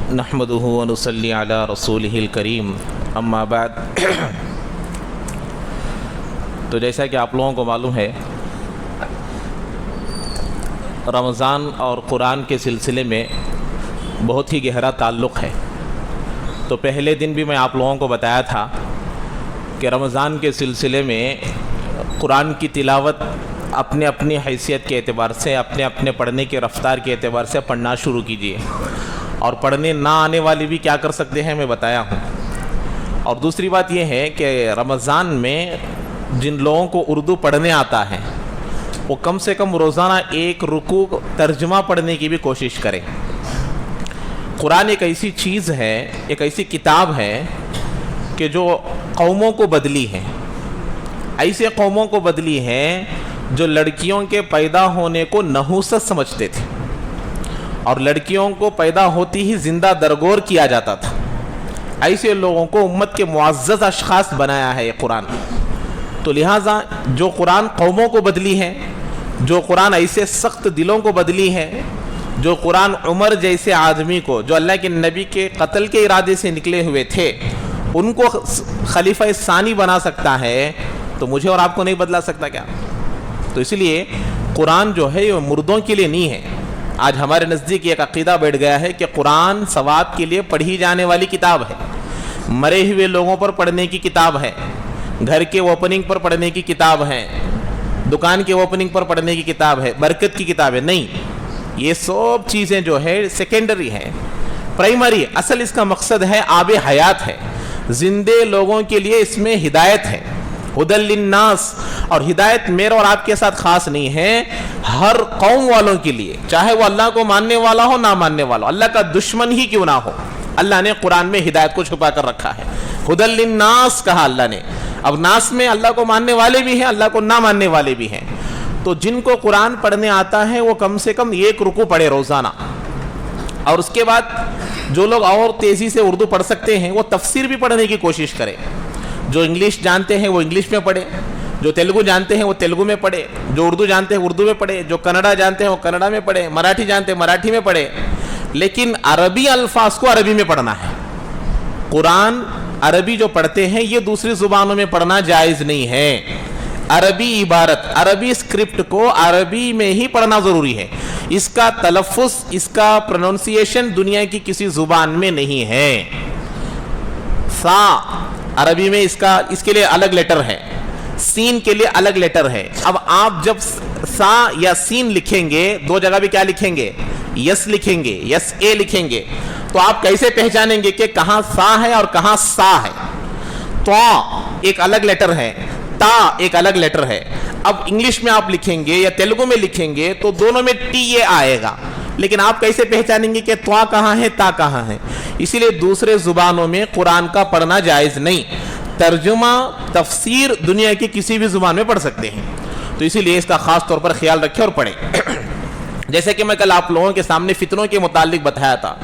نحمده ونصلي على رسوله الكريم اما بعد تو جیسا کہ آپ لوگوں کو معلوم ہے رمضان اور قرآن کے سلسلے میں بہت ہی گہرا تعلق ہے۔ تو پہلے دن بھی میں آپ لوگوں کو بتایا تھا کہ رمضان کے سلسلے میں قرآن کی تلاوت اپنے اپنی حیثیت کے اعتبار سے اپنے پڑھنے کے رفتار کے اعتبار سے پڑھنا شروع کیجیے، اور پڑھنے نہ آنے والے بھی کیا کر سکتے ہیں میں بتایا ہوں۔ اور دوسری بات یہ ہے کہ رمضان میں جن لوگوں کو اردو پڑھنے آتا ہے وہ کم سے کم روزانہ ایک رکوع ترجمہ پڑھنے کی بھی کوشش کریں۔ قرآن ایک ایسی چیز ہے، ایک ایسی کتاب ہے کہ جو قوموں کو بدلی ہے، ایسے قوموں کو بدلی ہے جو لڑکیوں کے پیدا ہونے کو نحوست سمجھتے تھے اور لڑکیوں کو پیدا ہوتی ہی زندہ درگور کیا جاتا تھا۔ ایسے لوگوں کو امت کے معزز اشخاص بنایا ہے یہ قرآن۔ تو لہٰذا جو قرآن قوموں کو بدلی ہے، جو قرآن ایسے سخت دلوں کو بدلی ہے، جو قرآن عمر جیسے آدمی کو جو اللہ کے نبی کے قتل کے ارادے سے نکلے ہوئے تھے ان کو خلیفہ ثانی بنا سکتا ہے، تو مجھے اور آپ کو نہیں بدلا سکتا کیا؟ تو اس لیے قرآن جو ہے یہ مردوں کے لیے نہیں ہے۔ آج ہمارے نزدیک ایک عقیدہ بیٹھ گیا ہے کہ قرآن ثواب کے لیے پڑھی جانے والی کتاب ہے، مرے ہوئے لوگوں پر پڑھنے کی کتاب ہے، گھر کے اوپننگ پر پڑھنے کی کتاب ہے، دکان کے اوپننگ پر پڑھنے کی کتاب ہے، برکت کی کتاب ہے۔ نہیں، یہ سب چیزیں جو ہے سیکنڈری ہے، پرائمری اصل اس کا مقصد ہے آب حیات ہے، زندے لوگوں کے لیے اس میں ہدایت ہے، ہدی للناس۔ اور ہدایت میرے اور آپ کے ساتھ خاص نہیں ہے، ہر قوم والوں کے لیے، چاہے وہ اللہ کو ماننے والا ہو نہ ماننے والا ہو، اللہ کا دشمن ہی کیوں نہ ہو، اللہ نے قرآن میں ہدایت کو چھپا کر رکھا ہے۔ ہدی للناس کہا اللہ نے۔ اب ناس میں اللہ کو ماننے والے بھی ہیں، اللہ کو نہ ماننے والے بھی ہیں۔ تو جن کو قرآن پڑھنے آتا ہے وہ کم سے کم ایک رکوع پڑھے روزانہ، اور اس کے بعد جو لوگ اور تیزی سے اردو پڑھ سکتے ہیں وہ تفسیر بھی پڑھنے کی کوشش کریں۔ جو انگلش جانتے ہیں وہ انگلش میں پڑھے، جو تیلگو جانتے ہیں وہ تیلگو میں پڑھے، جو اردو جانتے ہیں اردو میں پڑھے، جو کنڑا جانتے ہیں وہ کنڑا میں پڑھے، مراٹھی جانتے ہیں مراٹھی میں پڑھے، لیکن عربی الفاظ کو عربی میں پڑھنا ہے۔ قرآن عربی جو پڑھتے ہیں یہ دوسری زبانوں میں پڑھنا جائز نہیں ہے۔ عربی عبارت، عربی اسکرپٹ کو عربی میں ہی پڑھنا ضروری ہے۔ اس کا تلفظ، اس کا پروننسیشن دنیا کی کسی زبان میں نہیں ہے۔ سا عربی میں اس کے لیے الگ لیٹر ہے، سین کے لیے الگ لیٹر ہے۔ اب آپ جب سا یا سین لکھیں گے، دو جگہ بھی کیا لکھیں گے؟ یس لکھیں گے، یس اے لکھیں گے، تو آپ کیسے پہچانیں گے کہ کہاں سا ہے اور کہاں سا ہے؟ تو ایک الگ لیٹر ہے، تا ایک الگ لیٹر ہے۔ اب انگلش میں آپ لکھیں گے یا تیلگو میں لکھیں گے تو دونوں میں ٹی اے آئے گا، لیکن آپ کیسے پہچانیں گے کہ تو کہاں ہے تا کہاں ہے؟ اسی لیے دوسرے زبانوں میں قرآن کا پڑھنا جائز نہیں۔ ترجمہ، تفسیر دنیا کی کسی بھی زبان میں پڑھ سکتے ہیں، تو اسی لیے اس کا خاص طور پر خیال رکھیں اور پڑھیں۔ جیسے کہ میں کل آپ لوگوں کے سامنے فتنوں کے متعلق بتایا تھا،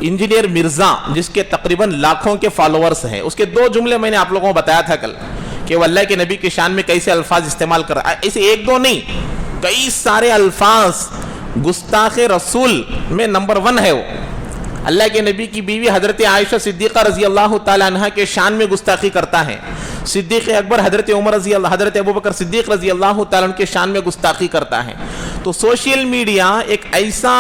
انجینئر مرزا جس کے تقریباً لاکھوں کے فالوورز ہیں، اس کے دو جملے میں نے آپ لوگوں کو بتایا تھا کل کہ وہ اللہ کے نبی کی شان میں کیسے الفاظ استعمال کر رہا ہے۔ ایسے ایک دو نہیں، کئی سارے الفاظ، گستاخ رسول میں نمبر 1 ہے وہ۔ اللہ کے نبی کی بیوی حضرت عائشہ صدیقہ رضی اللہ تعالیٰ عنہ کے شان میں گستاخی کرتا ہے، صدیق اکبر حضرت حضرت ابوبکر صدیق رضی اللہ تعالیٰ عنہ کے شان میں گستاخی کرتا ہے۔ تو سوشل میڈیا ایک ایسا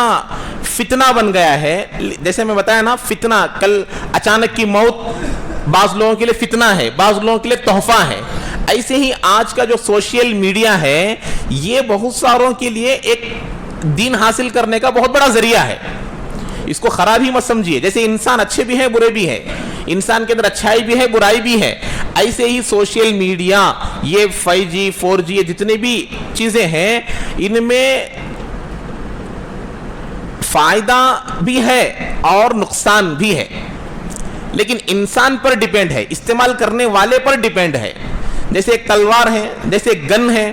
فتنہ بن گیا ہے، جیسے میں بتایا نا، فتنہ کل اچانک کی موت بعض لوگوں کے لیے فتنہ ہے، بعض لوگوں کے لیے تحفہ ہے، ایسے ہی آج کا جو سوشل میڈیا ہے یہ بہت ساروں کے لیے ایک دین حاصل کرنے کا بہت بڑا ذریعہ ہے۔ اس کو خراب ہی مت سمجھیے، جیسے انسان اچھے بھی ہیں برے بھی ہیں، انسان کے اندر اچھائی بھی ہے برائی بھی ہے، ایسے ہی سوشل میڈیا، یہ 5G 4G یہ جتنے بھی چیزیں ہیں ان میں فائدہ بھی ہے اور نقصان بھی ہے، لیکن انسان پر ڈیپینڈ ہے، استعمال کرنے والے پر ڈیپینڈ ہے۔ جیسے ایک تلوار ہے، جیسے ایک گن ہے،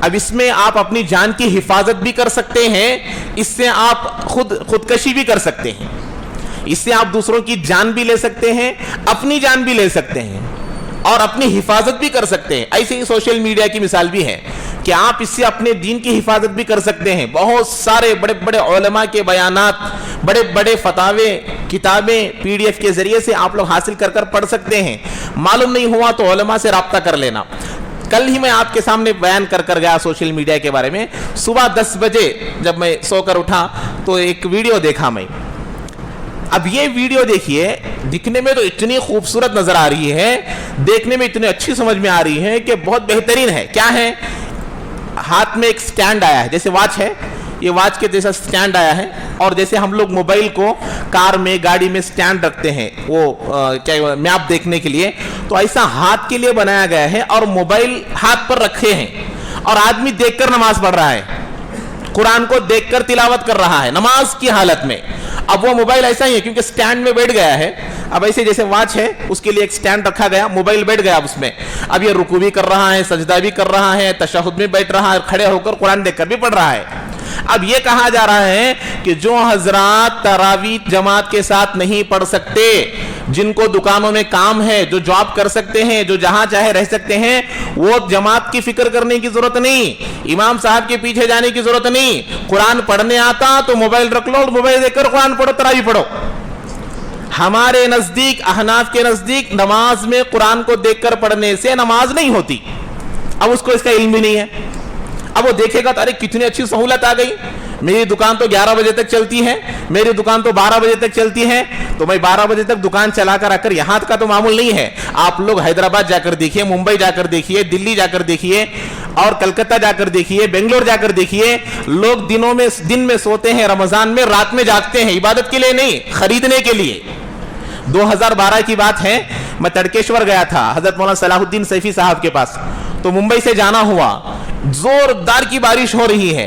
اب اس میں آپ اپنی جان کی حفاظت بھی کر سکتے ہیں، اس سے آپ خودکشی بھی کر سکتے ہیں، اس سے آپ دوسروں کی جان بھی لے سکتے ہیں، اپنی جان بھی لے سکتے ہیں اور اپنی حفاظت بھی کر سکتے ہیں۔ ایسے ہی سوشل میڈیا کی مثال بھی ہے کہ آپ اس سے اپنے دین کی حفاظت بھی کر سکتے ہیں۔ بہت سارے بڑے بڑے علماء کے بیانات، بڑے بڑے فتاوے किताबें PDF के जरिए से आप लोग हासिल कर कर पढ़ सकते हैं। मालूम नहीं हुआ तो उलमा से राब्ता कर लेना। कल ही मैं आपके सामने बयान कर कर गया सोशल मीडिया के बारे में। सुबह 10 बजे जब मैं सोकर उठा तो एक वीडियो देखा मैं। अब ये वीडियो देखिए, दिखने में तो इतनी खूबसूरत नजर आ रही है, देखने में इतनी अच्छी समझ में आ रही है कि बहुत बेहतरीन है। क्या है? हाथ में एक स्टैंड आया है, जैसे वॉच है, ये वॉच के जैसा स्टैंड आया है। और जैसे हम लोग मोबाइल को कार में गाड़ी में स्टैंड रखते हैं वो क्या मैप देखने के लिए, तो ऐसा हाथ के लिए बनाया गया है और मोबाइल हाथ पर रखे हैं और आदमी देखकर नमाज पढ़ रहा है, कुरान को देखकर तिलावत कर रहा है नमाज की हालत में। अब वो मोबाइल ऐसा ही है क्योंकि स्टैंड में बैठ गया है। अब ऐसे जैसे वॉच है उसके लिए एक स्टैंड रखा गया, मोबाइल बैठ गया उसमें। अब ये रुकू भी कर रहा है, सजदा भी कर रहा है, तशहुद में बैठ रहा है, खड़े होकर कुरान देखकर भी पढ़ रहा है। अब ये कहा जा रहा है कि जो हजरात तरावीह जमात के साथ नहीं पढ़ सकते, जिनको दुकानों में काम है, जो जॉब कर सकते हैं, जो जहां चाहे रह सकते हैं, वो जमात की फिक्र करने की जरूरत नहीं, इमाम साहब के पीछे जाने की जरूरत नहीं। कुरान पढ़ने आता तो मोबाइल रख लो और मोबाइल देखकर कुरान पढ़ो, तरावीह पढ़ो। हमारे नजदीक, अहनाफ के नजदीक, नमाज में कुरान को देखकर पढ़ने से नमाज नहीं होती। अब उसको इसका इल्म भी नहीं है। अब वो देखेगा तो अरे कितनी अच्छी सहूलत आ गई, मेरी दुकान तो 11 बजे तक चलती है, मेरी दुकान तो 12 बजे तक चलती है, तो मैं 12 बजे तक दुकान चलाकर आकर, यहाँ का तो मामूल नहीं है। आप लोग हैदराबाद जाकर देखिए, मुंबई जाकर देखिए, दिल्ली जाकर देखिए और कलकत्ता जाकर देखिए, बेंगलोर जाकर देखिए, लोग दिन में सोते हैं, रमजान में रात में जागते हैं, इबादत के लिए नहीं, खरीदने के लिए। 2012 की बात है, मैं तड़केश्वर गया था हजरत मौलाना सलाहुद्दीन सैफी साहब के पास। तो मुंबई से जाना हुआ, जोरदार की बारिश हो रही है,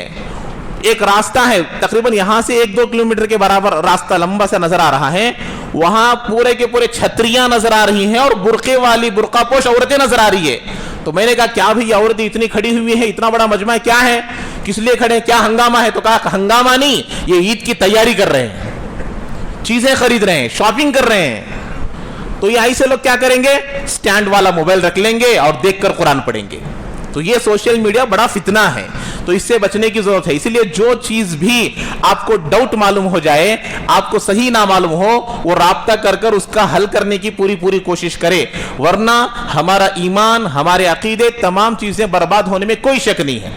एक रास्ता है तकरीबन यहां से 1-2 किलोमीटर के बराबर रास्ता लंबा सा नजर आ रहा है, वहां पूरे के पूरे छतरियां नजर आ रही हैं और बुरके वाली बुरकापोश औरतें नजर आ रही है। तो मैंने कहा क्या भाई औरतें इतनी खड़ी हुई है, इतना बड़ा मजमा है, क्या है, किस लिए खड़े, क्या हंगामा है? तो कहा हंगामा नहीं, ये ईद की तैयारी कर रहे हैं, चीजें खरीद रहे हैं, शॉपिंग कर रहे हैं। तो ये ऐसे लोग क्या करेंगे, स्टैंड वाला मोबाइल रख लेंगे और देखकर कुरान पढ़ेंगे। तो ये सोशल मीडिया बड़ा फितना है, तो इससे बचने की जरूरत है। इसीलिए जो चीज भी आपको डाउट मालूम हो जाए, आपको सही ना मालूम हो, वो राब्ता कर कर उसका हल करने की पूरी कोशिश करे, वरना हमारा ईमान, हमारे अकीदे, तमाम चीजें बर्बाद होने में कोई शक नहीं है।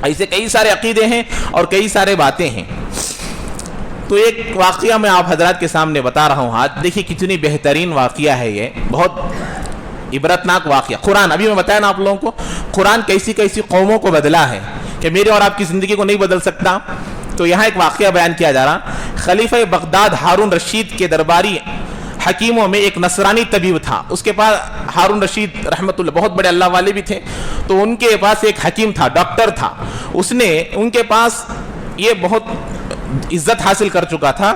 ऐसे कई सारे अकीदे हैं और कई सारे बातें हैं। तो एक वाकया मैं आप हजरात के सामने बता रहा हूँ आज, देखिए कितनी बेहतरीन वाकया है ये, बहुत इबरतनाक वाकया। कुरान, अभी मैं बताया ना आप लोगों को, कुरान कैसी कैसी कौमों को बदला है कि मेरी और आपकी जिंदगी को नहीं बदल सकता। तो यहाँ एक वाकया बयान किया जा रहा, खलीफा बगदाद हारून रशीद के दरबारी हकीमों में एक नसरानी तबीब था। उसके पास हारून रशीद रहमतुल्लाह बहुत बड़े अल्लाह वाले भी थे, तो उनके पास एक हकीम था, डॉक्टर था। उसने उनके पास ये बहुत इज्जत हासिल कर चुका था।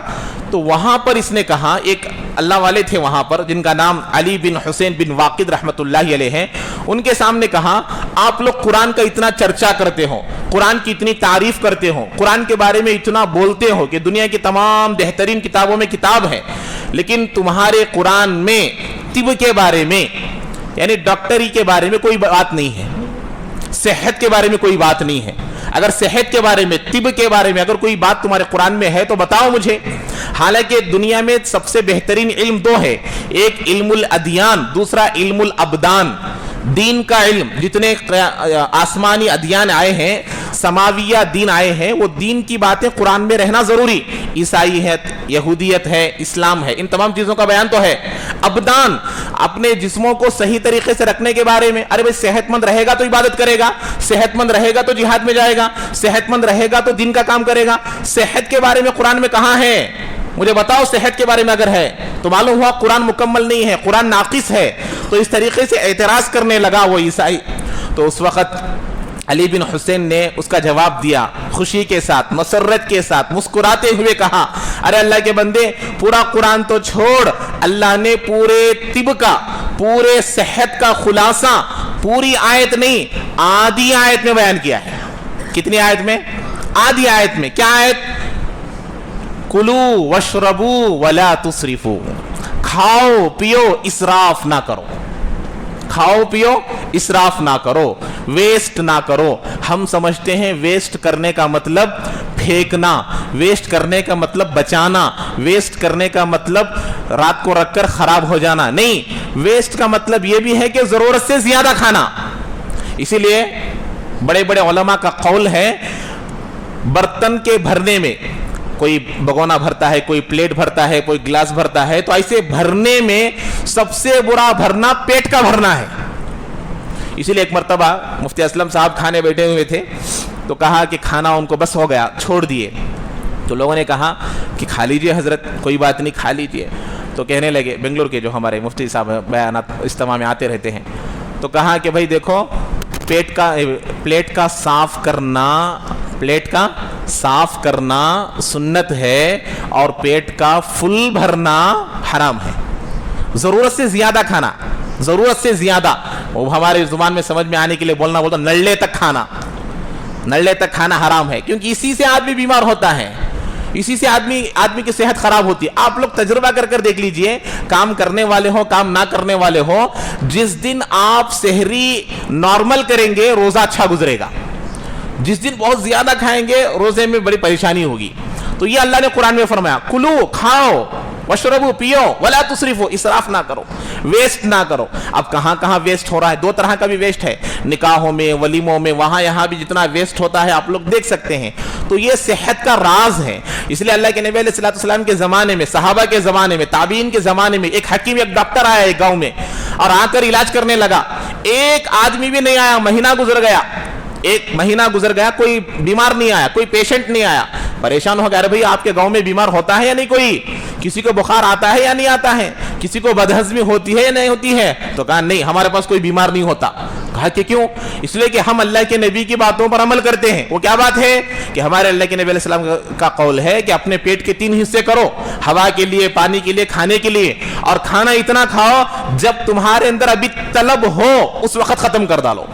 तो वहां पर इसने कहा, एक अल्लाह वाले थे वहां पर जिनका नाम अली बिन हुसैन बिन वाकिद रहमतुल्लाह अलैह है, उनके सामने कहा, आप लोग कुरान का इतना चर्चा करते हो, कुरान की इतनी तारीफ करते हो, कुरान के बारे में इतना बोलते हो कि दुनिया की तमाम बेहतरीन किताबों में किताब है, लेकिन तुम्हारे कुरान में तिब के बारे में, यानी डॉक्टरी के बारे में कोई बात नहीं है, सेहत के बारे में कोई बात नहीं है। अगर सेहत के बारे में, तिब के बारे में अगर कोई बात तुम्हारे कुरान में है तो बताओ मुझे। हालांकि दुनिया में सबसे बेहतरीन इल्म दो है, एक इल्मुल अदियान, दूसरा इल्मुल अबदान। दीन का इल्म, जितने आसमानी अदियान आए हैं, समाविया दीन आए हैं, वो दीन की बातें कुरान में रहना जरूरी। ईसाई है, यहूदियत है, इस्लाम है, इन तमाम चीजों का बयान तो है। अबदान, अपने जिस्मों को सही तरीके से रखने के बारे में, अरे भाई सेहतमंद रहेगा तो इबादत करेगा, सेहतमंद रहेगा तो जिहाद में जाएगा, सेहतमंद रहेगा तो दीन का काम करेगा। सेहत के बारे में कुरान में कहां है, मुझे बताओ। सेहत के बारे में अगर है तो मालूम हुआ कुरान मुकम्मल नहीं है, कुरान नाकिस है। तो इस तरीके से एतराज करने लगा वो ईसाई। तो उस वक्त अली बिन हुसैन ने उसका जवाब दिया, खुशी के साथ, मसरत के साथ, मुस्कुराते हुए कहा, अरे अल्लाह के बंदे, पूरा कुरान तो छोड़, अल्लाह ने पूरे तिब का, पूरे सेहत का खुलासा पूरी आयत नहीं, आधी आयत में बयान किया है। कितनी आयत में? आधी आयत में। क्या आयत? कुलू वशरबू वला तुसरिफू, खाओ पियो इसराफ ना करो, खाओ पियो इसराफ ना करो, वेस्ट ना करो। हम समझते हैं वेस्ट करने का मतलब پھینکنا, ویسٹ کرنے کا مطلب بچانا, ویسٹ کرنے کا مطلب رات کو رکھ کر خراب ہو جانا نہیں, ویسٹ کا مطلب یہ بھی ہے کہ ضرورت سے زیادہ کھانا. اسی لیے بڑے بڑے علماء کا قول ہے, برتن کے بھرنے میں, کوئی بگونا بھرتا ہے, کوئی پلیٹ بھرتا ہے, کوئی گلاس بھرتا ہے, تو ایسے بھرنے میں سب سے برا بھرنا پیٹ کا بھرنا ہے. اسی لیے ایک مرتبہ مفتی اسلم صاحب کھانے بیٹھے ہوئے تھے, تو کہا کہ کھانا ان کو بس ہو گیا, چھوڑ دیے. تو لوگوں نے کہا کہ کھا لیجئے حضرت, کوئی بات نہیں کھا لیجئے. تو کہنے لگے, بنگلور کے جو ہمارے مفتی صاحب بیانات اجتماع میں آتے رہتے ہیں, تو کہا کہ بھائی دیکھو, پلیٹ کا صاف کرنا سنت ہے, اور پیٹ کا فل بھرنا حرام ہے. ضرورت سے زیادہ کھانا, ضرورت سے زیادہ, وہ ہمارے زبان میں سمجھ میں آنے کے لیے بولنا نلے تک کھانا حرام ہے, کیونکہ اسی سے آدمی بیمار ہوتا ہے, اسی سے آدمی کی صحت خراب ہوتی ہے. آپ لوگ تجربہ کر دیکھ لیجئے, کام کرنے والے ہو, کام نہ کرنے والے ہو, جس دن آپ سحری نارمل کریں گے روزہ اچھا گزرے گا, جس دن بہت زیادہ کھائیں گے روزے میں بڑی پریشانی ہوگی. تو یہ اللہ نے قرآن میں فرمایا, کلو, کھاؤ, وشربو, پیو, ولا تسرفو, اسراف نہ کرو, ویسٹ نہ کرو. اب کہاں کہاں ویسٹ ہو رہا ہے, دو طرح کا بھی ویسٹ ہے, نکاحوں میں, ولیموں میں, وہاں یہاں بھی جتنا ویسٹ ہوتا ہے آپ لوگ دیکھ سکتے ہیں. تو یہ صحت کا راز ہے. اس لیے اللہ کے نبی علیہ السلام کے زمانے میں, صحابہ کے زمانے میں, تابعین کے زمانے میں ایک حکیم, ایک ڈاکٹر آیا ایک گاؤں میں, اور آ کر علاج کرنے لگا. ایک آدمی بھی نہیں آیا, مہینہ گزر گیا, کوئی بیمار نہیں آیا, کوئی پیشنٹ نہیں آیا. پریشان ہو گیا, ارے بھئی آپ کے گاؤں میں بیمار ہوتا ہے یا نہیں, کوئی کسی کو بخار آتا ہے یا نہیں آتا ہے, کسی کو بدہضمی ہوتی ہے یا نہیں ہوتی ہے؟ تو کہا نہیں, ہمارے پاس کوئی بیمار نہیں ہوتا. کہا کہ کیوں؟ اس لیے کہ ہم اللہ کے نبی کی باتوں پر عمل کرتے ہیں. وہ کیا بات ہے کہ ہمارے اللہ کے نبی علیہ السلام کا قول ہے کہ اپنے پیٹ کے 3 حصے کرو, ہوا کے لیے, پانی کے لیے, کھانے کے لیے, اور کھانا اتنا کھاؤ جب تمہارے اندر ابھی طلب ہو اس وقت ختم کر ڈالو,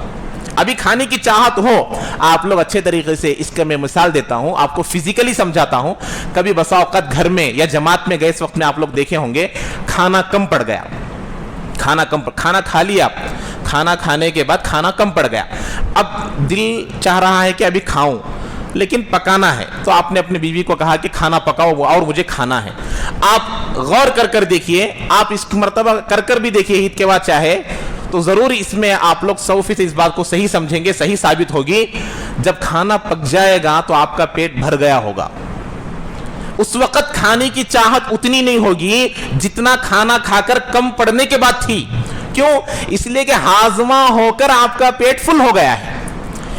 ابھی کھانے کی چاہت ہو. آپ لوگ اچھے طریقے سے اس کا میں مثال دیتا ہوں, آپ کو فزیکلی سمجھاتا ہوں. کبھی بسا اوقات گھر میں یا جماعت میں گئے, اس وقت میں آپ لوگ دیکھے ہوں گے, کھانا کم پڑ گیا, کھانا کھا لیا, کھانا کھانے کے بعد کھانا کم پڑ گیا. اب دل چاہ رہا ہے کہ ابھی کھاؤں, لیکن پکانا ہے. تو آپ نے اپنی بیوی کو کہا کہ کھانا پکاؤ اور مجھے کھانا ہے. آپ غور کر دیکھیے, آپ اس مرتبہ کر بھی دیکھیے عید کے بعد چاہے, تو ضرور اس میں آپ لوگ 100% اس بات کو صحیح سمجھیں گے, صحیح ثابت ہوگی. جب کھانا پک جائے گا تو آپ کا پیٹ بھر گیا ہوگا. اس وقت کھانے کی چاہت اتنی نہیں ہوگی جتنا کھانا کھا کر کم پڑنے کے بعد تھی. کیوں؟ اس لیے کہ ہاضمہ ہو کر آپ کا پیٹ فل ہو گیا ہے.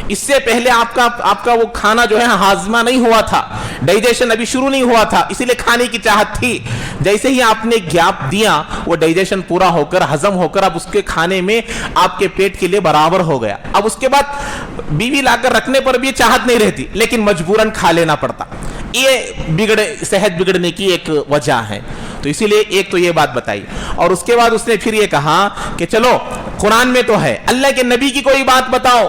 اس سے پہلے آپ کا وہ کھانا جو ہے ہاضمہ نہیں ہوا تھا, ڈائجیشن ابھی شروع نہیں ہوا تھا, اسی لیے کھانے کی چاہت تھی. جیسے ہی آپ نے گیپ دیا, وہ ڈائجیشن پورا ہو کر, ہضم ہو کر, اب اس کے کھانے میں آپ کے پیٹ کے لیے برابر ہو گیا. اب اس کے بعد بیوی لا کر رکھنے پر بھی چاہت نہیں رہتی, لیکن مجبوراً کھا لینا پڑتا. یہ صحت بگڑنے کی ایک وجہ ہے. تو اسی لیے ایک تو یہ بات بتائی, اور اس کے بعد اس نے پھر یہ کہا کہ چلو قرآن میں تو ہے, اللہ کے نبی کی کوئی بات بتاؤ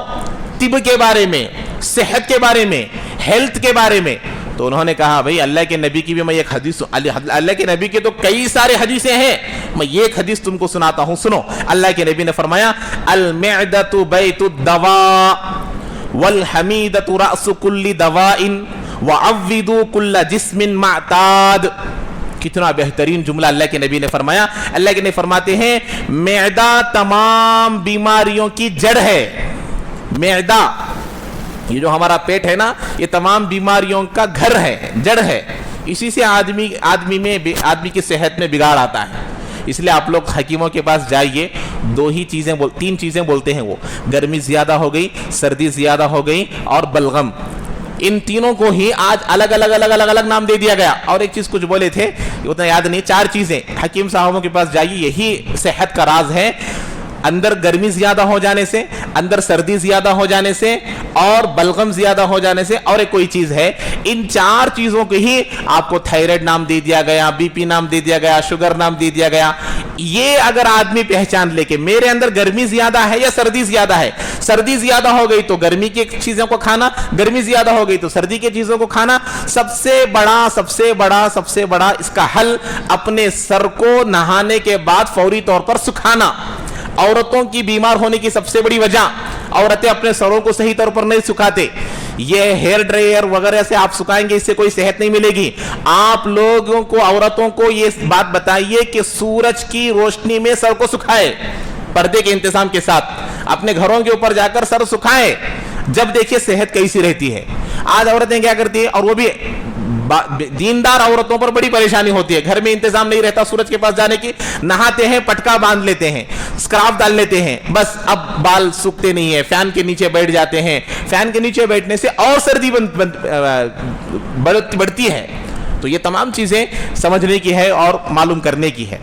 طب کے بارے میں, صحت کے بارے میں, ہیلتھ کے بارے میں. تو انہوں نے کہا بھئی اللہ کے نبی کی بھی میں ایک حدیث, اللہ کے نبی کے تو کئی سارے حدیثیں ہیں, میں یہ ایک حدیث تم کو سناتا ہوں, سنو. اللہ کے نبی نے فرمایا, المعدۃ بیت الدواء والحمیدۃ رأس کل دواء وعوذوا کل جسم معتاد. کتنا بہترین جملہ اللہ کے نبی نے فرمایا. اللہ کے نبی فرماتے ہیں معدہ تمام بیماریوں کی جڑ ہے. معدہ, یہ جو ہمارا پیٹ ہے نا, یہ تمام بیماریوں کا گھر ہے, جڑ ہے. اسی سے آدمی کی صحت میں بگاڑ آتا ہے. اس لیے آپ لوگ حکیموں کے پاس جائیے, 3 چیزیں بولتے ہیں وہ, گرمی زیادہ ہو گئی, سردی زیادہ ہو گئی, اور بلغم. ان تینوں کو ہی آج الگ الگ نام دے دیا گیا. اور ایک چیز کچھ بولے تھے, اتنا یاد نہیں, 4 چیزیں. حکیم صاحبوں کے پاس جائیے, یہی صحت کا راز ہے. اندر گرمی زیادہ ہو جانے سے, اندر سردی زیادہ ہو جانے سے, اور بلغم زیادہ ہو جانے سے, اور ایک کوئی چیز ہے. ان 4 چیزوں کو ہی آپ کو تھائرائیڈ نام دے دیا گیا, بی پی نام دے دیا گیا, شوگر نام دے دیا گیا. یہ اگر آدمی پہچان لے کہ میرے اندر گرمی زیادہ ہے یا سردی زیادہ ہے, سردی زیادہ ہو گئی تو گرمی کی چیزوں کو کھانا, گرمی زیادہ ہو گئی تو سردی کی چیزوں کو کھانا. سب سے بڑا اس کا حل, اپنے سر کو نہانے کے بعد فوری طور پر سکھانا. عورتوں کی بیمار ہونے کی سب سے بڑی وجہ, औरतें अपने सरों को सही तौर पर नहीं सुखाते, ये हेयर ड्रायर वगैरह से आप सुखाएंगे, इससे कोई सेहत नहीं मिलेगी। आप लोगों को, औरतों को ये बात बताइए कि सूरज की रोशनी में सर को सुखाए, पर्दे के इंतजाम के साथ अपने घरों के ऊपर जाकर सर सुखाए, जब देखिए सेहत कैसी रहती है। आज औरतें क्या करती है, और वो भी दीनदार औरतों पर बड़ी परेशानी होती है, घर में इंतजाम नहीं रहता सूरज के पास जाने की, नहाते हैं, पटका बांध लेते हैं, स्कार्फ डाल लेते हैं, बस अब बाल सूखते नहीं है, फैन के नीचे बैठ जाते हैं, फैन के नीचे बैठने से और सर्दी बढ़ती है। तो ये तमाम चीजें समझने की है और मालूम करने की है।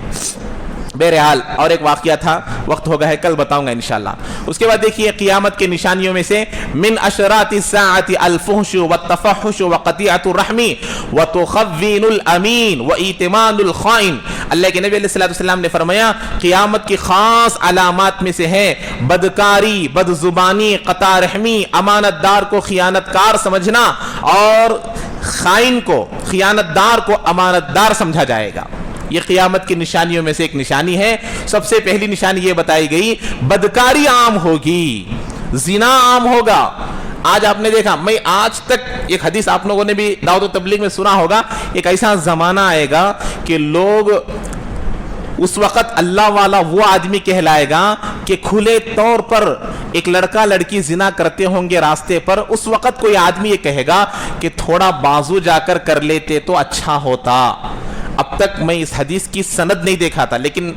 बहरहाल और एक वाकया था, वक्त हो गया है, कल बताऊंगा इंशाल्लाह। उसके बाद देखिए क़ियामत के निशानियों में से मिन अशराति साअति अल-फुहशु वत-तफहुशु वक़तिअतुर रहमी व तुख़व्विनुल अमीन व इतिमानुल ख़ाइन। अल्लाह के नबी सल्लल्लाहु अलैहि वसल्लम ने फरमाया क़ियामत की खास अलामात में से है बदकारी, बदजुबानी, क़ता रहमी, अमानतदार को खियानतकार समझना और खाइन को, खियानतदार को अमानतदार समझा जाएगा। ये क़ियामत की निशानियों में से एक निशानी है। सबसे पहली निशानी ये बताई गई, बदकारी आम होगी, जिना आम होगा। आज आपने देखा, मैं आज तक एक हदीस आप लोगों ने भी दाऊद व तबलीग में सुना होगा, एक ऐसा जमाना आएगा कि लोग, उस वक्त अल्लाह वाला वो आदमी कहलाएगा कि खुले तौर पर एक लड़का लड़की जिना करते होंगे रास्ते पर, उस वक्त कोई आदमी ये कहेगा कि थोड़ा बाजू जाकर कर लेते तो अच्छा होता। अब तक मैं इस हदीस की सनद नहीं देखा था, लेकिन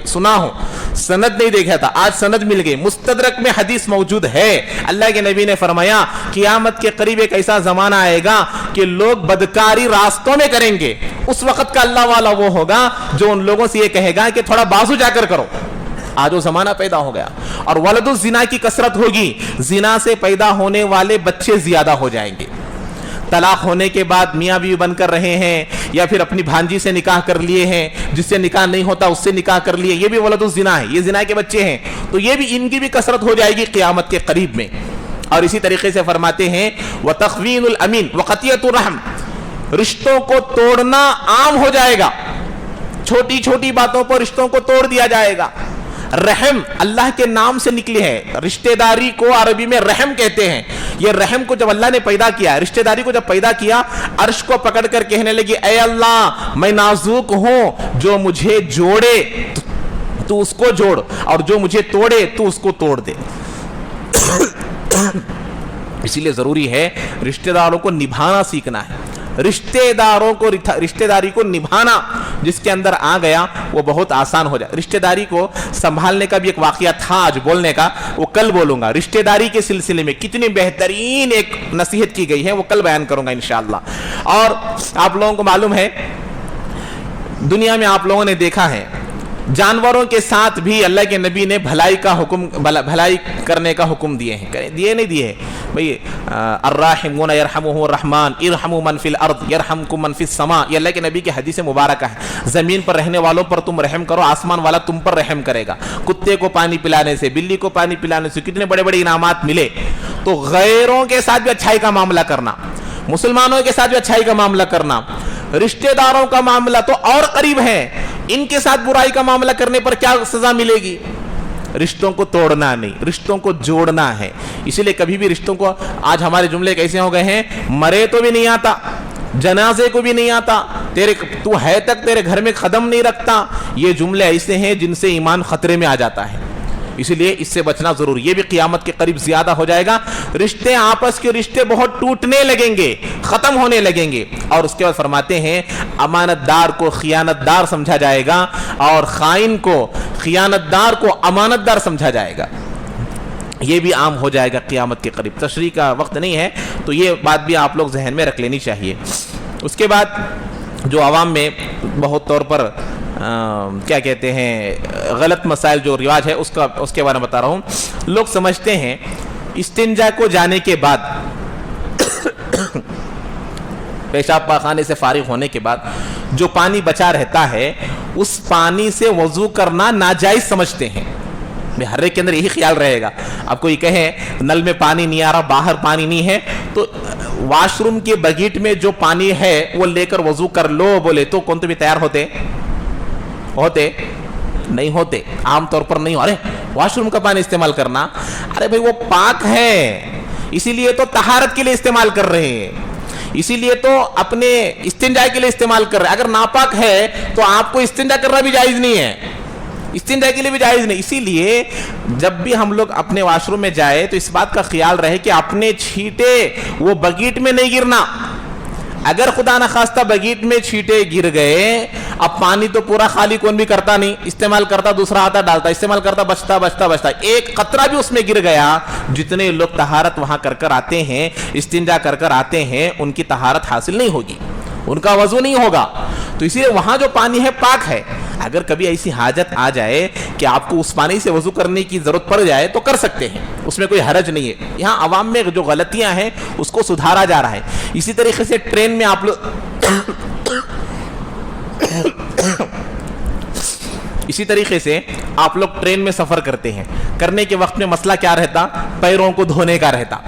सुना हूं, सनद नहीं देखा था, आज सनद मिल गई, मुस्तदरक में हदीस मौजूद है। अल्लाह के नबी ने फरमाया क़ियामत के करीब एक ऐसा जमाना आएगा कि लोग बदकारी रास्तों में करेंगे। उस वक्त का अल्लाह वाला वो होगा जो उन लोगों से ये कहेगा कि थोड़ा बाजू जाकर करो। आज वो जमाना पैदा हो गया और वलदुज़ जिना की कसरत होगी, जिना से पैदा होने वाले बच्चे ज्यादा हो जाएंगे। तलाक होने के बाद मियाँ बीवी बनकर रहे हैं, या फिर अपनी भांजी से निकाह कर लिए हैं, जिससे निकाह नहीं होता उससे निकाह कर लिए, ये भी वलदुज़ जिना है, ये जिना के बच्चे हैं। तो ये भी, इनकी भी कसरत हो जाएगी क़ियामत के करीब में। और इसी तरीके से फरमाते हैं व तख़व्वीनुल अमीन व क़तिअतुर रहम, रिश्तों को तोड़ना आम हो जाएगा, छोटी छोटी बातों पर रिश्तों को तोड़ दिया जाएगा। रहम अल्लाह के नाम से निकली है, रिश्तेदारी को अरबी में रहम कहते हैं। ये रहम को जब अल्लाह ने पैदा किया, रिश्तेदारी को जब पैदा किया, अर्श को पकड़कर कहने लगी, ऐ अल्लाह मैं नाजुक हूं, जो मुझे जोड़े तू उसको जोड़, और जो मुझे तोड़े तू उसको तोड़ दे। इसीलिए जरूरी है रिश्तेदारों को निभाना सीखना है। रिश्तेदारी को निभाना जिसके अंदर आ गया वो बहुत आसान हो जाए। रिश्तेदारी को संभालने का भी एक वाकया था आज बोलने का, वो कल बोलूंगा। रिश्तेदारी के सिलसिले में कितनी बेहतरीन एक नसीहत की गई है, वो कल बयान करूंगा इंशाअल्लाह। और आप लोगों को मालूम है, दुनिया में आप लोगों ने देखा है, जानवरों के साथ भी अल्लाह के नबी ने भलाई का हुक्म, भलाई करने का हुक्म दिए हैं, दिए नहीं दिए भाई। अर्राहिमून यरहमुहुर रहमान इरहमु मन फिल अर्द यरहमकुम मन फिस समा, ये अल्लाह के नबी की हदीस मुबारक है। जमीन पर रहने वालों पर तुम रहम करो, आसमान वाला तुम पर रहम करेगा। कुत्ते को पानी पिलाने से, बिल्ली को पानी पिलाने से कितने बड़े बड़े इनामात मिले। तो गैरों के साथ भी अच्छाई का मामला करना, मुसलमानों के साथ भी अच्छाई का मामला करना, रिश्तेदारों का मामला तो और करीब है, इनके साथ बुराई का मामला करने पर क्या सजा मिलेगी। रिश्तों को तोड़ना नहीं, रिश्तों को जोड़ना है। इसीलिए कभी भी रिश्तों को, आज हमारे जुमले कैसे हो गए हैं, मरे तो भी नहीं आता, जनाजे को भी नहीं आता, तेरे तू है तक तेरे घर में कदम नहीं रखता, ये जुमले ऐसे हैं जिनसे ईमान खतरे में आ जाता है। इसीलिए इससे बचना जरूरी। ये भी क़ियामत के करीब ज्यादा हो जाएगा। रिश्ते, आपस के रिश्ते बहुत टूटने लगेंगे, खत्म होने लगेंगे। और उसके बाद फरमाते हैं अमानतदार को खियानतदार समझा जाएगा और खाइन को, खियानतदार को अमानतदार समझा जाएगा। ये भी आम हो जाएगा क़ियामत के करीब। तशरीह का वक्त नहीं है, तो ये बात भी आप लोग जहन में रख लेनी चाहिए। उसके बाद जो आवाम में बहुत तौर पर क्या कहते हैं, गलत मसाइल जो रिवाज है उसके बारे में बता रहा हूँ। लोग समझते हैं इस्तिंजा को जाने के बाद, पेशाब पाखाने से फारिग होने के बाद जो पानी बचा रहता है, उस पानी से वजू करना नाजायज समझते हैं। हर एक के अंदर यही ख्याल रहेगा। अब कोई कहे नल में पानी नहीं आ रहा, बाहर पानी नहीं है, तो वॉशरूम के बकेट में जो पानी है वो लेकर वजू कर लो बोले तो कौन तो भी तैयार होते नहीं होते, आम तौर पर नहीं हो। अरे वॉशरूम का पानी इस्तेमाल करना, अरे भाई वो पाक है, इसीलिए तो तहारत के लिए इस्तेमाल कर रहे हैं, इसीलिए तो अपने इस्तिंजा के लिए इस्तेमाल कर रहे हैं। अगर नापाक है तो आपको इस्तिंजा करना भी जायज नहीं है, इस्तिंजा के लिए भी जायज नहीं। इसीलिए जब भी हम लोग अपने वॉशरूम में जाए तो इस बात का ख्याल रहे कि अपने छींटे वो बगीट में नहीं गिरना। अगर खुदा न खास्ता बगीट में छींटे गिर गए, अब पानी तो पूरा खाली कौन भी करता नहीं, इस्तेमाल करता, दूसरा आता डालता, इस्तेमाल करता, बचता बचता बचता, एक कतरा भी उसमें गिर गया, जितने लोग तहारत वहां कर कर आते हैं, इस्तिंजा कर कर आते हैं, उनकी तहारत हासिल नहीं होगी, उनका वजू नहीं होगा। तो इसीलिए वहां जो पानी है पाक है। अगर कभी ऐसी हाजत आ जाए कि आपको उस पानी से वजू करने की जरूरत पड़ जाए तो कर सकते हैं, उसमें कोई हरज नहीं है। यहाँ अवाम में जो गलतियां हैं उसको सुधारा जा रहा है। इसी तरीके से ट्रेन में आप लोग इसी तरीके से आप लोग ट्रेन में सफर करते हैं, करने के वक्त में मसला क्या रहता, पैरों को धोने का रहता।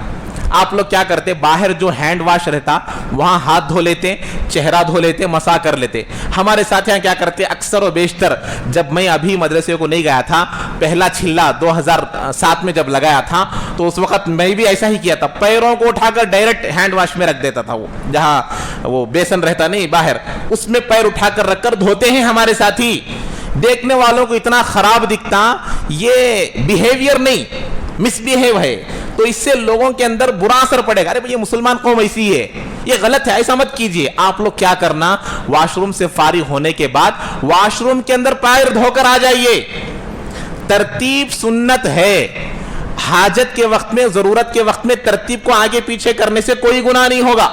आप लोग क्या करते, बाहर जो हैंड वॉश रहता वहां हाथ धो लेते, चेहरा धो लेते, मसा कर लेते। हमारे साथ यहाँ क्या करते, अक्सर और बेशतर, जब मैं अभी मदरसे को नहीं गया था, पहला छिल्ला 2007 में जब लगाया था तो उस वक्त मैं भी ऐसा ही किया था, पैरों को उठाकर डायरेक्ट हैंड वॉश में रख देता था। वो जहाँ वो बेसन रहता नहीं बाहर, उसमें पैर उठाकर रखकर धोते हैं हमारे साथी। देखने वालों को इतना खराब दिखता, ये बिहेवियर नहीं, मिसबिहेव है, तो इससे लोगों के अंदर बुरा असर पड़ेगा। अरे भाई ये मुसलमान कौम ऐसी है, ये गलत है, ऐसा मत कीजिए। आप लोग क्या करना, वॉशरूम से फारिग होने के बाद वॉशरूम के अंदर पैर धोकर आ जाइए। तरतीब सुन्नत है, हाजत के वक्त में, जरूरत के वक्त में तरतीब को आगे पीछे करने से कोई गुनाह नहीं होगा।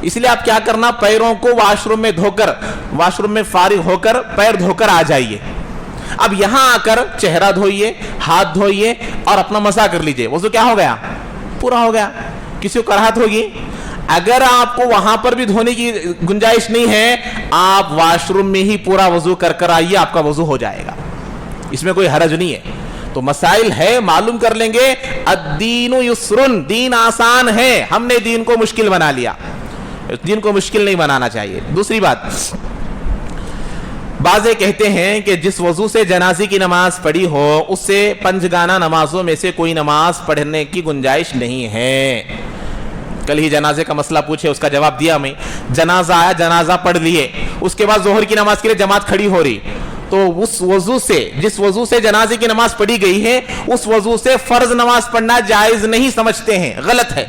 इसलिए आप क्या करना, पैरों को वॉशरूम में धोकर, वॉशरूम में फारिग होकर पैर धोकर आ जाइए। अब यहां आकर चेहरा धोइए, हाथ धोइए और अपना मसा कर लीजिए, वजू क्या हो गया, पूरा हो गया। किसी को कराहत होगी, अगर आपको वहां पर भी धोने की गुंजाइश नहीं है, आप वॉशरूम में ही पूरा वजू कर कर आइए, आपका वजू हो जाएगा, इसमें कोई हरज नहीं है। तो मसाइल है, मालूम कर लेंगे। अद्दीनु युस्रुन, दीन आसान है, हमने दीन को मुश्किल बना लिया, दीन को मुश्किल नहीं बनाना चाहिए। दूसरी बात, बाज़े कहते हैं कि जिस वजू से जनाजे की नमाज पढ़ी हो, उससे पंजगाना नमाजों में से कोई नमाज पढ़ने की गुंजाइश नहीं है। कल ही जनाजे का मसला पूछे, उसका जवाब दिया मैं। जनाजा आया, जनाजा पढ़ लिए, उसके बाद जोहर की नमाज के लिए जमात खड़ी हो रही, तो उस वजू से, जिस वजू से जनाजे की नमाज पढ़ी गई है, उस वजू से फर्ज नमाज पढ़ना जायज नहीं समझते हैं, गलत है,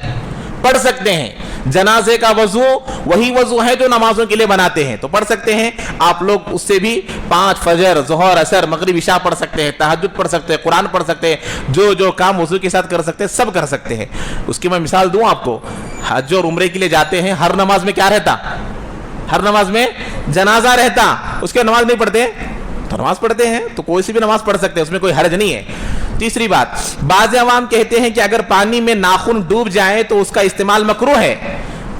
पढ़ सकते हैं। जनाजे का वजू वही वजू है जो नमाजों के लिए बनाते हैं, तो पढ़ सकते हैं। आप लोग उससे भी 5 फजर, जोहर, असर, मगरिब, इशा पढ़ सकते हैं, तहज्जुद पढ़ सकते हैं, कुरान पढ़ सकते हैं, जो जो काम वजू के साथ कर सकते हैं सब कर सकते हैं। उसकी मैं मिसाल दूं आपको, हज और उम्रे के लिए जाते हैं, हर नमाज में क्या रहता, हर नमाज में जनाजा रहता, उसके नमाज नहीं पढ़ते, तो नमाज पढ़ते हैं, तो कोई सी भी नमाज पढ़ सकते हैं, उसमें कोई हर्ज नहीं है। तीसरी बात, बाज़ अवाम कहते हैं कि अगर पानी में नाखून डूब जाए तो उसका इस्तेमाल मकरूह है।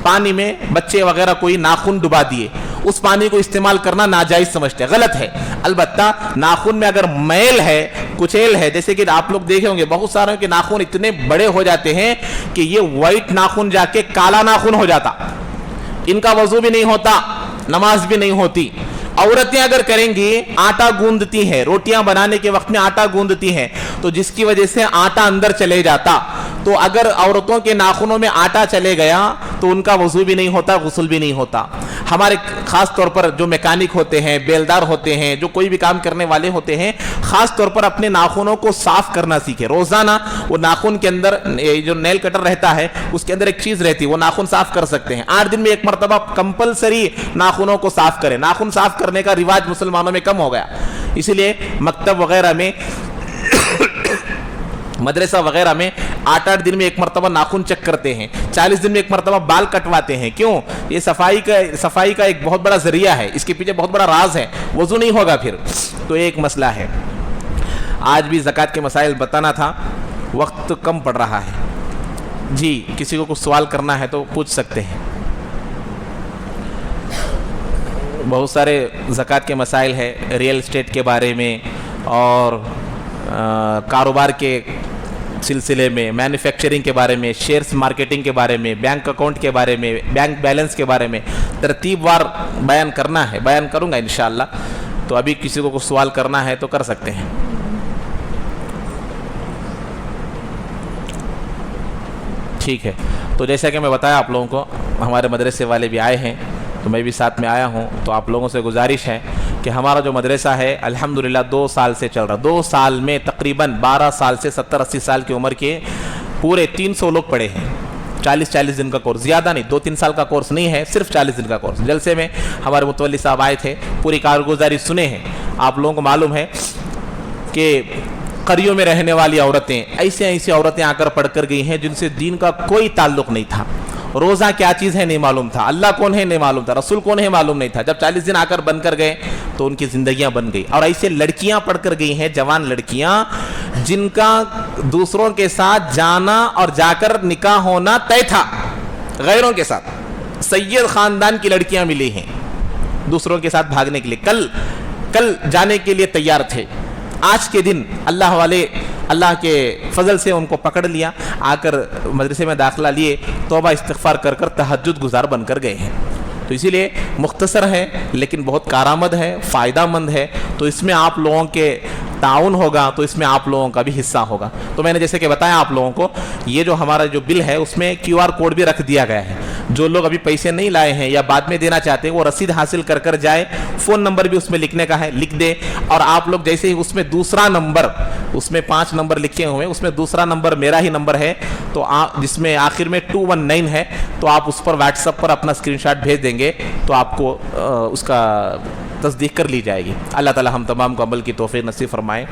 पानी में बच्चे वगैरह कोई नाखून डुबा दिए, उस पानी को इस्तेमाल करना नाजायज समझते हैं, गलत है। अलबत्ता नाखून में अगर मैल है, कुचेल है, जैसे कि आप लोग देखे होंगे बहुत सारे के नाखून इतने बड़े हो जाते हैं कि ये व्हाइट नाखून जाके काला नाखून हो जाता, इनका वजू भी नहीं होता, नमाज भी नहीं होती। औरतें अगर करेंगी, आटा गूंदती हैं, रोटियां बनाने के वक्त में आटा गूंदती हैं, तो जिसकी वजह से आटा अंदर चले जाता, तो अगर औरतों के नाखूनों में आटा चले गया तो उनका वजू भी नहीं होता, गुस्ल भी नहीं होता। हमारे खास तौर पर जो मैकेनिक होते हैं, बेलदार होते हैं, जो कोई भी काम करने वाले होते हैं, खास तौर पर अपने नाखूनों को साफ करना सीखे। रोजाना वो नाखून के अंदर जो नेल कटर रहता है उसके अंदर एक चीज रहती है, वो नाखून साफ कर सकते हैं। 8 दिन में एक मरतबा कंपलसरी नाखूनों को साफ करें। नाखून साफ करने का रिवाज मुसलमानों में कम हो गया, इसीलिए मकतब वगैरह में मदरसा वगैरह में 8-8 दिन में एक मरतबा नाखून चेक करते हैं, 40 दिन में एक मरतबा बाल कटवाते हैं। क्यों? ये सफाई का एक बहुत बड़ा जरिया है, इसके पीछे बहुत बड़ा राज है, वजू नहीं होगा फिर, तो एक मसला है। आज भी ज़कात के मसाइल बताना था, वक्त कम पड़ रहा है जी। किसी को कुछ सवाल करना है तो पूछ सकते हैं। बहुत सारे ज़कात के मसाइल है, रियल एस्टेट के बारे में और कारोबार के सिलसिले में, मैन्युफैक्चरिंग के बारे में, शेयर्स मार्केटिंग के बारे में, बैंक अकाउंट के बारे में, बैंक बैलेंस के बारे में तरतीबवार बयान करना है, बयान करूंगा इंशाअल्लाह। تو ابھی کسی کو کچھ سوال کرنا ہے تو کر سکتے ہیں. ٹھیک ہے. تو جیسا کہ میں بتایا آپ لوگوں کو، ہمارے مدرسے والے بھی آئے ہیں تو میں بھی ساتھ میں آیا ہوں. تو آپ لوگوں سے گزارش ہے کہ ہمارا جو مدرسہ ہے الحمدللہ 2 سال سے چل رہا. 2 سال میں تقریباً 12 سال سے 70-80 سال کی عمر کے پورے 300 لوگ پڑھے ہیں. 40 دن کا کورس، زیادہ نہیں، 2-3 سال کا کورس نہیں ہے، صرف 40 دن کا کورس. جلسے میں ہمارے متولی صاحب آئے تھے، پوری کارگزاری سنے ہیں. آپ لوگوں کو معلوم ہے کہ قریوں میں رہنے والی عورتیں، ایسی عورتیں آ کر پڑھ کر گئی ہیں جن سے دین کا کوئی تعلق نہیں تھا. روزہ کیا چیز ہے نہیں معلوم تھا، اللہ کون ہے نہیں معلوم تھا، رسول کون ہے معلوم نہیں تھا. جب 40 دن آ کر بن کر گئے تو ان کی زندگیاں بن گئی. اور ایسے لڑکیاں پڑھ کر گئی ہیں، جوان لڑکیاں جن کا دوسروں کے ساتھ جانا اور جا کر نکاح ہونا طے تھا، غیروں کے ساتھ. سید خاندان کی لڑکیاں ملی ہیں دوسروں کے ساتھ بھاگنے کے لیے، کل جانے کے لیے تیار تھے. آج کے دن اللہ والے اللہ کے فضل سے ان کو پکڑ لیا، آ کر مدرسے میں داخلہ لیے، توبہ استغفار کر کر تہجد گزار بن کر گئے ہیں. تو اسی لیے مختصر ہے لیکن بہت کارآمد ہے، فائدہ مند ہے. تو اس میں آپ لوگوں کے تعاون ہوگا تو اس میں آپ لوگوں کا بھی حصہ ہوگا. تو میں نے جیسے کہ بتایا آپ لوگوں کو، یہ جو ہمارا جو بل ہے اس میں QR کوڈ بھی رکھ دیا گیا ہے. جو لوگ ابھی پیسے نہیں لائے ہیں یا بعد میں دینا چاہتے ہیں وہ رسید حاصل کر کر جائے. فون نمبر بھی اس میں لکھنے کا ہے، لکھ دے. اور آپ لوگ جیسے ہی اس میں دوسرا نمبر، اس میں 5 نمبر لکھے ہوئے ہیں، اس میں دوسرا نمبر میرا ہی نمبر ہے تو جس میں آخر میں 219 ہے، تو آپ اس پر واٹس ایپ پر اپنا اسکرین شاٹ بھیج دیں گے تو آپ کو اس کا تصدیق کر لی جائے گی. اللہ تعالی ہم تمام کو عمل کی توفیق نصیب فرمائے.